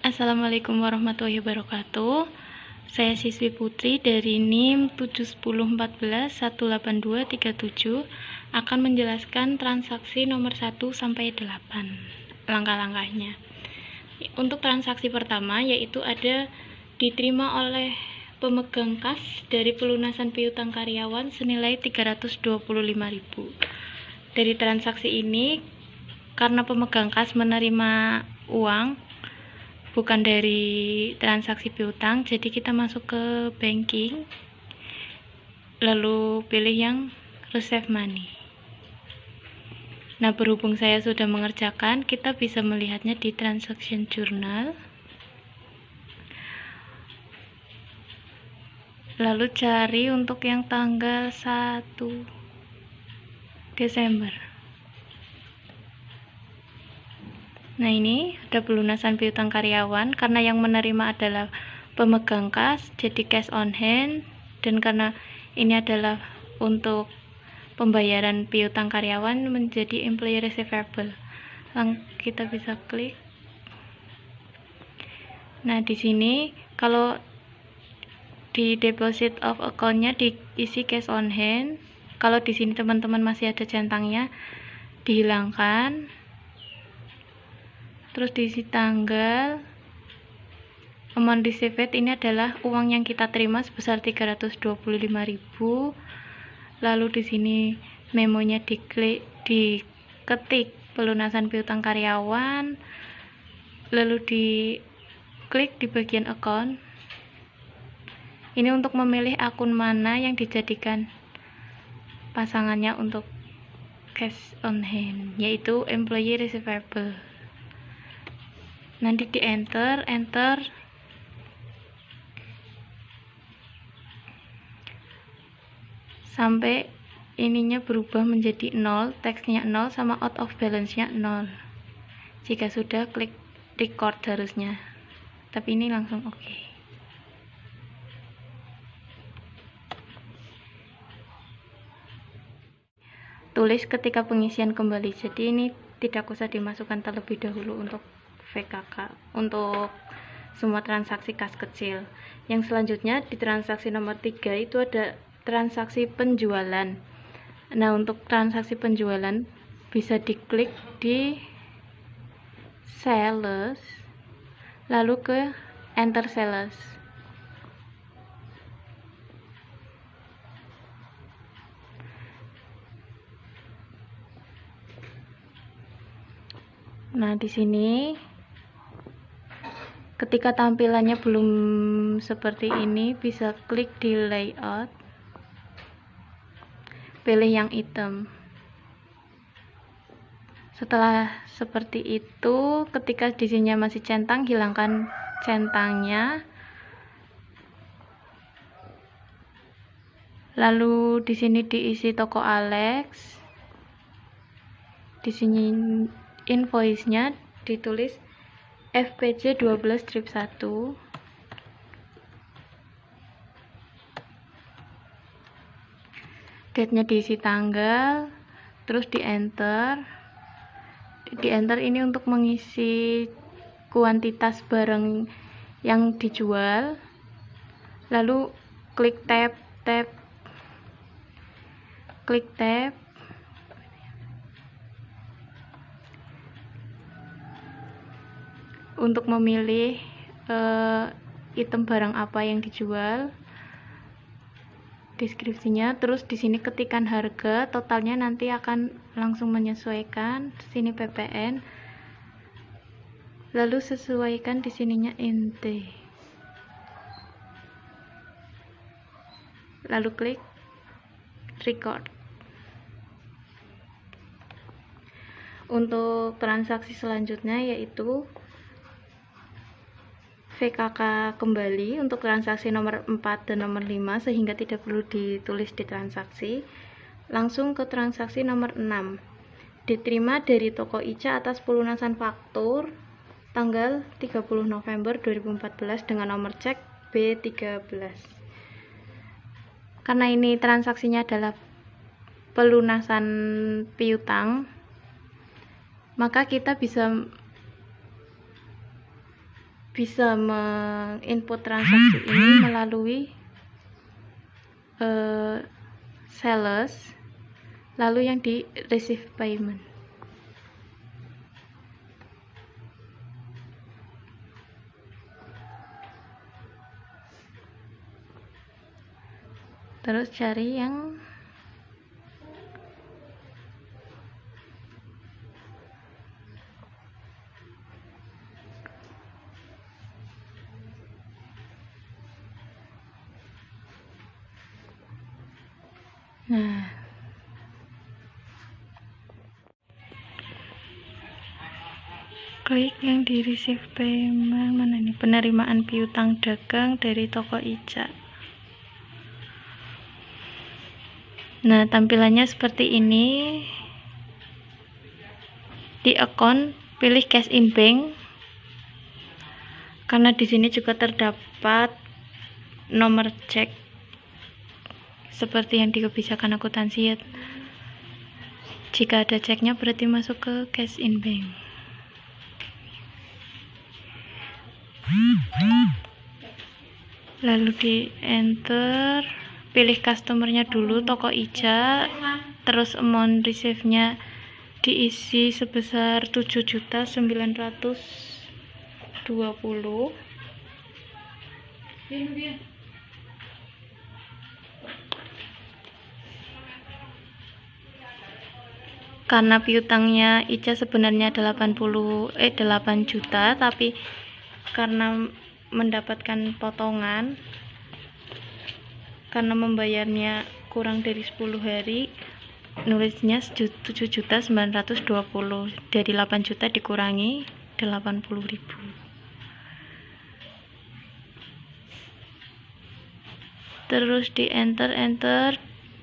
Assalamualaikum warahmatullahi wabarakatuh. Saya siswi Putri dari NIM 71014182237 akan menjelaskan transaksi nomor 1 sampai 8 langkah-langkahnya. Untuk transaksi pertama yaitu ada diterima oleh pemegang kas dari pelunasan piutang karyawan senilai 325.000. Dari transaksi ini karena pemegang kas menerima uang bukan dari transaksi piutang, jadi kita masuk ke banking, lalu pilih yang receive money. Nah, berhubung saya sudah mengerjakan, kita bisa melihatnya di transaction journal. Lalu cari untuk yang tanggal 1 Desember. Nah, ini ada pelunasan piutang karyawan karena yang menerima adalah pemegang kas, jadi cash on hand, dan karena ini adalah untuk pembayaran piutang karyawan menjadi employee receivable. Kita bisa klik. Nah, di sini kalau di deposit of account-nya diisi cash on hand. Kalau di sini teman-teman masih ada centangnya, dihilangkan. Terus diisi tanggal. Amount received ini adalah uang yang kita terima sebesar 325.000. Lalu di sini memonya diketik pelunasan piutang karyawan. Lalu diklik di bagian account. Ini untuk memilih akun mana yang dijadikan pasangannya untuk cash on hand, yaitu employee receivable. Nanti di enter sampai ininya berubah menjadi 0, teksnya 0 sama out of balance-nya 0. Jika sudah, klik record harusnya, tapi ini langsung oke. Tulis ketika pengisian kembali, jadi ini tidak usah dimasukkan terlebih dahulu untuk VKK, untuk semua transaksi kas kecil. Yang selanjutnya di transaksi nomor 3 itu ada transaksi penjualan. Nah, untuk transaksi penjualan bisa diklik di sales, lalu ke enter sales. Nah, di sini ketika tampilannya belum seperti ini, bisa klik di layout, pilih yang item. Setelah seperti itu, ketika di sini masih centang, hilangkan centangnya. Lalu di sini diisi toko Alex. Di sini invoice-nya ditulis FPC 12-1. Date-nya diisi tanggal, terus di enter. Di enter ini untuk mengisi kuantitas barang yang dijual. Lalu klik tab untuk memilih item barang apa yang dijual, deskripsinya. Terus di sini ketikkan harga, totalnya nanti akan langsung menyesuaikan. Sini PPN, lalu sesuaikan di sininya ente, lalu klik record. Untuk transaksi selanjutnya yaitu VKK kembali untuk transaksi nomor 4 dan nomor 5, sehingga tidak perlu ditulis di transaksi. Langsung ke transaksi nomor 6. Diterima dari toko Ica atas pelunasan faktur tanggal 30 November 2014 dengan nomor cek B13. Karena ini transaksinya adalah pelunasan piutang, maka kita bisa bisa menginput transaksi ini melalui sales, lalu yang di receive payment. Terus cari yang klik yang di receive payment. Mana nih, penerimaan piutang dagang dari toko Ica. Nah, tampilannya seperti ini. Di account pilih cash in bank, karena di sini juga terdapat nomor cek seperti yang di kebijakan akuntansi ya. Jika ada ceknya berarti masuk ke cash in bank. Lalu di enter, pilih customernya dulu, toko Ica, terus amount receive-nya diisi sebesar 7.920. Karena piutangnya Ica sebenarnya 8 juta, tapi karena mendapatkan potongan karena membayarnya kurang dari 10 hari, nulisnya 7.920. Dari 8 juta dikurangi 80.000. Terus di enter,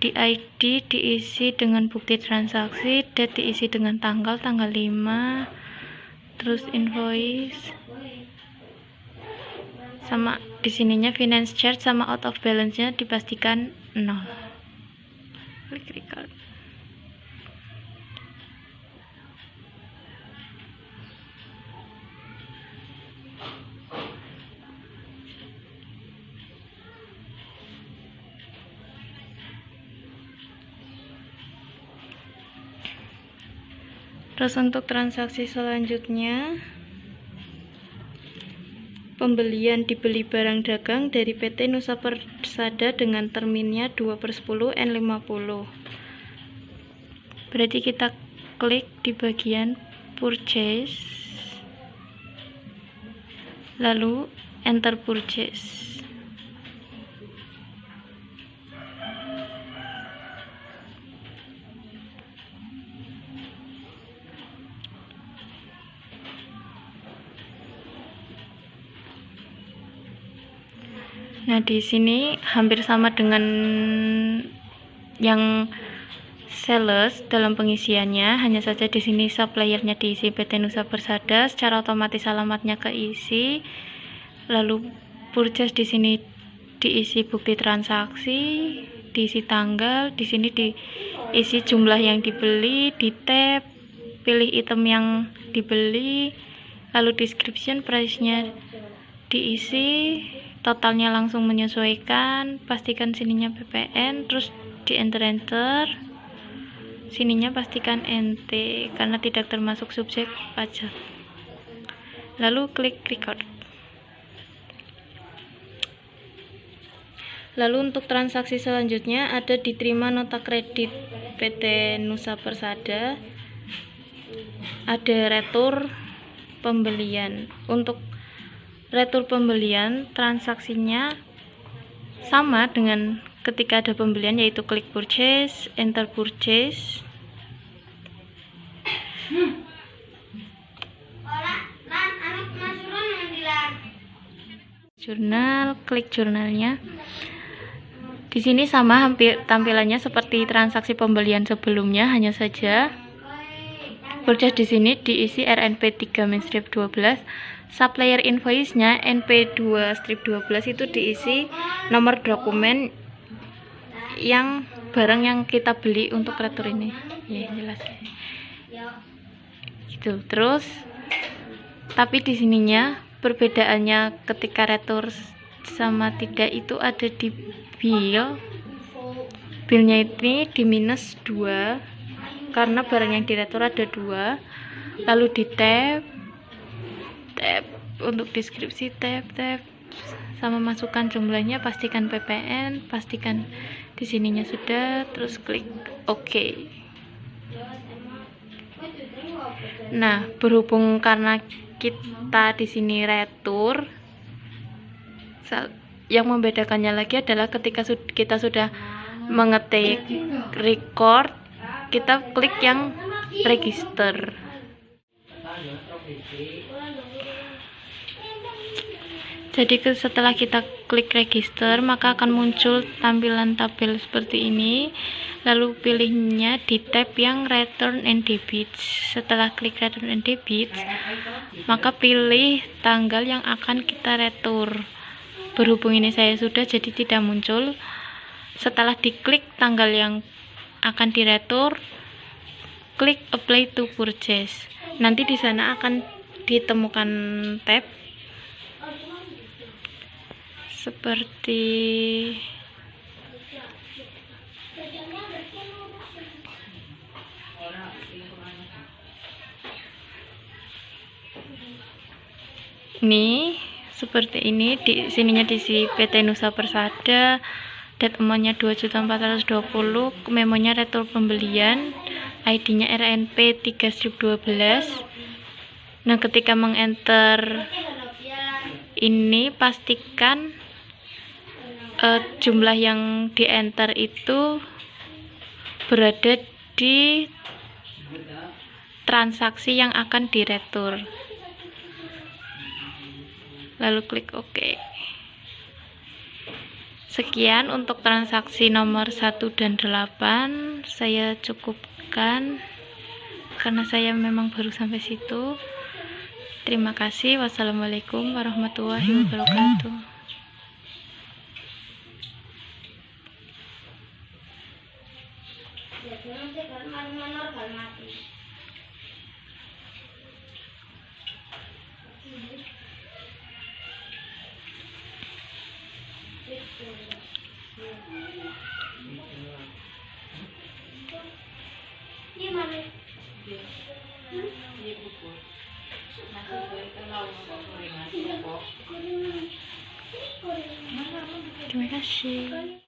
di ID diisi dengan bukti transaksi, date diisi dengan tanggal 5, terus invoice, sama di sininya finance charge sama out of balance-nya dipastikan 0. Klik record. Terus untuk transaksi selanjutnya, pembelian dibeli barang dagang dari PT Nusa Persada dengan terminnya 2/10 N50. Berarti kita klik di bagian purchase, lalu enter purchase. Nah, di sini hampir sama dengan yang sales dalam pengisiannya, hanya saja di sini suppliernya diisi PT Nusa Persada, secara otomatis alamatnya keisi. Lalu purchase di sini diisi bukti transaksi, diisi tanggal, di sini diisi jumlah yang dibeli, di tab pilih item yang dibeli, lalu description price-nya diisi, totalnya langsung menyesuaikan, pastikan sininya PPN, terus di enter, sininya pastikan NT karena tidak termasuk subjek pajak, lalu klik record. Lalu untuk transaksi selanjutnya ada diterima nota kredit PT Nusa Persada, ada retur pembelian. Untuk retur pembelian, transaksinya sama dengan ketika ada pembelian, yaitu klik purchase, enter purchase. Jurnal, klik jurnalnya. Di sini sama hampir tampilannya seperti transaksi pembelian sebelumnya, hanya saja purchase di sini diisi RNP 3-12. Supplier invoice-nya NP2-12 itu diisi nomor dokumen yang barang yang kita beli untuk retur ini. Ya, jelas. Gitu. Terus tapi di sininya perbedaannya ketika retur sama tidak itu ada di bill. Billnya ini di minus 2 karena barang yang diretur ada 2. Lalu di tab untuk deskripsi, tab sama masukkan jumlahnya, pastikan PPN, pastikan di sininya sudah, terus klik OK. Nah, berhubung karena kita di sini retur, yang membedakannya lagi adalah ketika kita sudah mengetik record, kita klik yang register. Jadi setelah kita klik register, maka akan muncul tampilan tabel seperti ini. Lalu pilihnya di tab yang return and debits. Setelah klik return and debits, maka pilih tanggal yang akan kita retur. Berhubung ini saya sudah, jadi tidak muncul. Setelah diklik tanggal yang akan diretur, klik apply to purchase. Nanti di sana akan ditemukan tab seperti ini, seperti ini. Di sininya diisi PT Nusa Persada, date amount-nya 2.420.000, memonya retur pembelian, ID-nya RNP 3012. Nah, ketika mengenter ini pastikan jumlah yang di enter itu berada di transaksi yang akan diretur. Lalu klik OK. Sekian untuk transaksi nomor 1 dan 8. Saya cukupkan karena saya memang baru sampai situ. Terima kasih. Wassalamualaikum warahmatullahi wabarakatuh. Terima kasih.